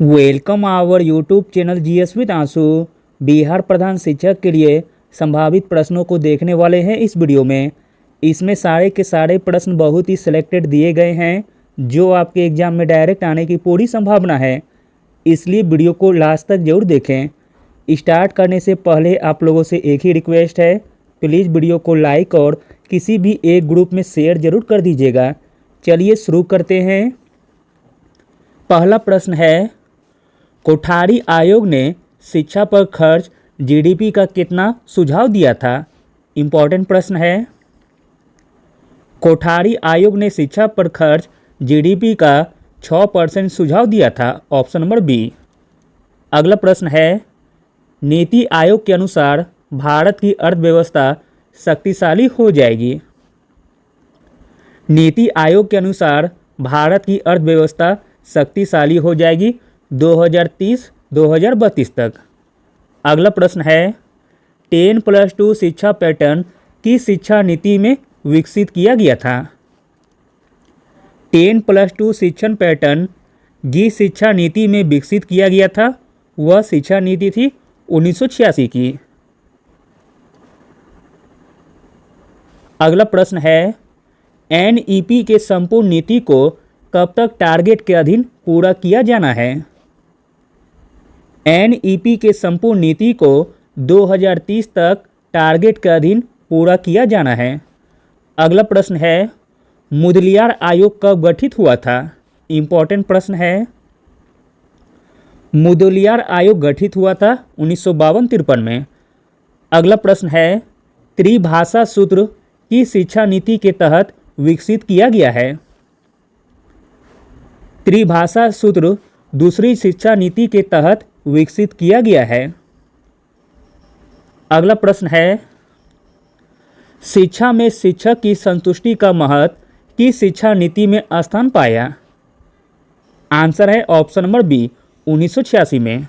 Welcome our YouTube channel GS with आंसू। बिहार प्रधान शिक्षक के लिए संभावित प्रश्नों को देखने वाले हैं इस वीडियो में। इसमें सारे के सारे प्रश्न बहुत ही सिलेक्टेड दिए गए हैं जो आपके एग्जाम में डायरेक्ट आने की पूरी संभावना है, इसलिए वीडियो को लास्ट तक जरूर देखें। स्टार्ट करने से पहले आप लोगों से एक ही रिक्वेस्ट है, प्लीज़ वीडियो को लाइक और किसी भी एक ग्रुप में शेयर जरूर कर दीजिएगा। चलिए शुरू करते हैं। पहला प्रश्न है, कोठारी आयोग ने शिक्षा पर खर्च जीडीपी का कितना सुझाव दिया था? इम्पॉर्टेंट प्रश्न है। कोठारी आयोग ने शिक्षा पर खर्च जीडीपी का 6% सुझाव दिया था। Option number B. अगला प्रश्न है, नीति आयोग के अनुसार भारत की अर्थव्यवस्था शक्तिशाली हो जाएगी। नीति आयोग के अनुसार भारत की अर्थव्यवस्था शक्तिशाली हो जाएगी 2030-2032 तक। अगला प्रश्न है, 10+2 शिक्षा पैटर्न किस शिक्षा नीति में विकसित किया गया था? 10+2 शिक्षण पैटर्न जिस शिक्षा नीति में विकसित किया गया था वह शिक्षा नीति थी 1986 की। अगला प्रश्न है, एनईपी के संपूर्ण नीति को कब तक टारगेट के अधीन पूरा किया जाना है? एनईपी के संपूर्ण नीति को 2030 तक टारगेट के अधीन पूरा किया जाना है। अगला प्रश्न है, मुदलियार आयोग कब गठित हुआ था? इम्पॉर्टेंट प्रश्न है। मुदलियार आयोग गठित हुआ था 1952-53 में। अगला प्रश्न है, त्रिभाषा सूत्र किस शिक्षा नीति के तहत विकसित किया गया है? त्रिभाषा सूत्र दूसरी शिक्षा नीति के तहत विकसित किया गया है। अगला प्रश्न है, शिक्षा में शिक्षक की संतुष्टि का महत्व किस शिक्षा नीति में स्थान पाया? आंसर है ऑप्शन नंबर बी, 1986 में।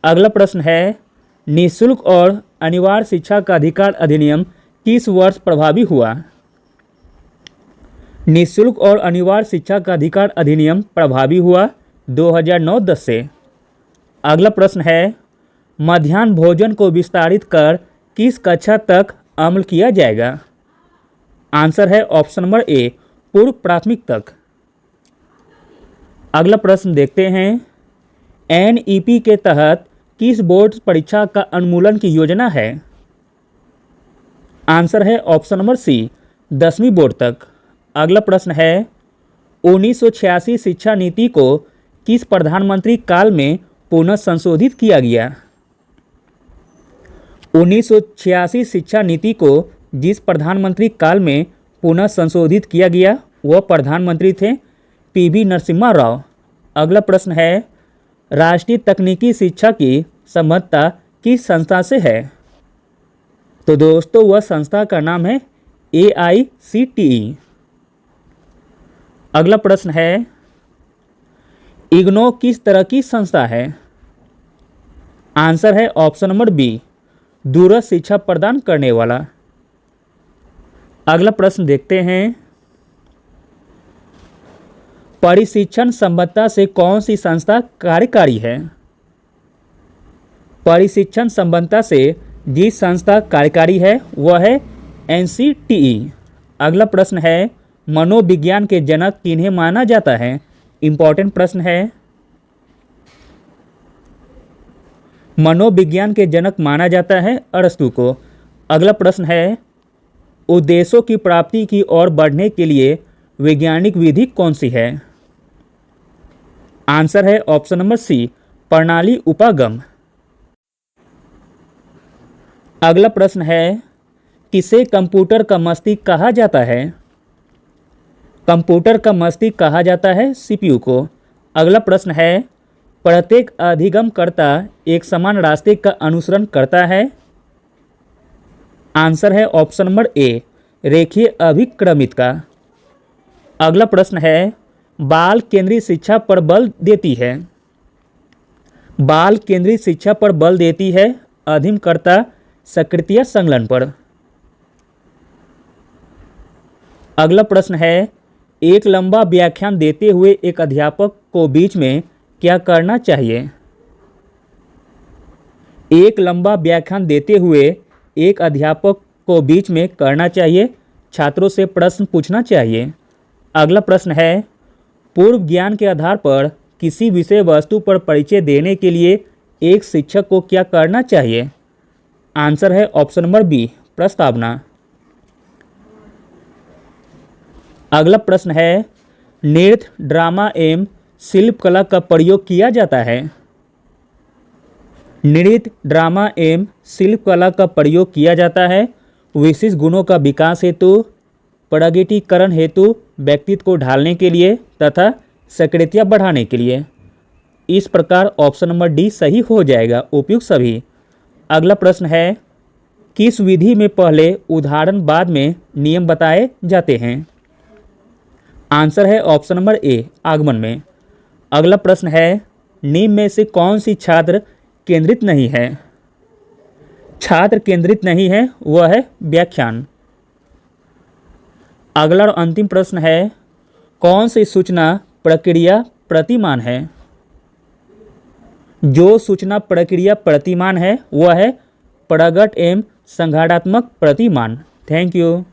अगला प्रश्न है, निःशुल्क और अनिवार्य शिक्षा का अधिकार अधिनियम किस वर्ष प्रभावी हुआ? निःशुल्क और अनिवार्य शिक्षा का अधिकार अधिनियम प्रभावी हुआ 2009-10 से। अगला प्रश्न है, मध्याह्न भोजन को विस्तारित कर किस कक्षा तक अमल किया जाएगा? आंसर है ऑप्शन नंबर ए, पूर्व प्राथमिक तक। अगला प्रश्न देखते हैं, एनईपी के तहत किस बोर्ड परीक्षा का उन्मूलन की योजना है? आंसर है ऑप्शन नंबर सी, 10वीं बोर्ड तक। अगला प्रश्न है, 1986 शिक्षा नीति को किस प्रधानमंत्री काल में पुनः संशोधित किया गया? 1986 शिक्षा नीति को जिस प्रधानमंत्री काल में पुनः संशोधित किया गया वह प्रधानमंत्री थे पीवी नरसिम्हा राव। अगला प्रश्न है, राष्ट्रीय तकनीकी शिक्षा की संबद्धता किस संस्था से है? तो दोस्तों वह संस्था का नाम है AICTE। अगला प्रश्न है, इग्नो किस तरह की संस्था है? आंसर है ऑप्शन नंबर बी, दूरस्थ शिक्षा प्रदान करने वाला। अगला प्रश्न देखते हैं, परिशिक्षण संबद्धता से कौन सी संस्था कार्यकारी है? परिशिक्षण संबद्धता से जिस संस्था कार्यकारी है वह है NCTE। अगला प्रश्न है, मनोविज्ञान के जनक किन्हें माना जाता है? इम्पॉर्टेंट प्रश्न है। मनोविज्ञान के जनक माना जाता है अरस्तु को। अगला प्रश्न है, उद्देश्यों की प्राप्ति की ओर बढ़ने के लिए वैज्ञानिक विधि कौन सी है? आंसर है ऑप्शन नंबर सी, प्रणाली उपागम। अगला प्रश्न है, किसे कंप्यूटर का मस्तिष्क कहा जाता है? कंप्यूटर का मस्तिष्क कहा जाता है CPU को। अगला प्रश्न है, प्रत्येक अधिगमकर्ता एक समान रास्ते का अनुसरण करता है? आंसर है ऑप्शन नंबर ए, रेखीय अभिक्रमित का। अगला प्रश्न है, बाल केंद्रित शिक्षा पर बल देती है? बाल केंद्रित शिक्षा पर बल देती है अधिगमकर्ता सक्रिय संलग्न पर। अगला प्रश्न है, एक लंबा व्याख्यान देते हुए एक अध्यापक को बीच में क्या करना चाहिए? एक लंबा व्याख्यान देते हुए एक अध्यापक को बीच में करना चाहिए, छात्रों से प्रश्न पूछना चाहिए। अगला प्रश्न है, पूर्व ज्ञान के आधार पर किसी विषय वस्तु पर परिचय देने के लिए एक शिक्षक को क्या करना चाहिए? आंसर है ऑप्शन नंबर बी, प्रस्तावना। अगला प्रश्न है, नृत्य, ड्रामा एवं शिल्पकला का प्रयोग किया जाता है। नृत्य, ड्रामा एवं शिल्पकला का प्रयोग किया जाता है विशिष्ट गुणों का विकास हेतु, प्रगटीकरण हेतु, व्यक्तित्व को ढालने के लिए तथा सक्रियता बढ़ाने के लिए। इस प्रकार ऑप्शन नंबर डी सही हो जाएगा, उपयुक्त सभी। अगला प्रश्न है, किस विधि में पहले उदाहरण बाद में नियम बताए जाते हैं? आंसर है ऑप्शन नंबर ए, आगमन में। अगला प्रश्न है, निम्न में से कौन सी छात्र केंद्रित नहीं है? छात्र केंद्रित नहीं है वह है व्याख्यान। अगला और अंतिम प्रश्न है, कौन सी सूचना प्रक्रिया प्रतिमान है? जो सूचना प्रक्रिया प्रतिमान है वह है प्रगट एवं संघाटात्मक प्रतिमान। Thank you.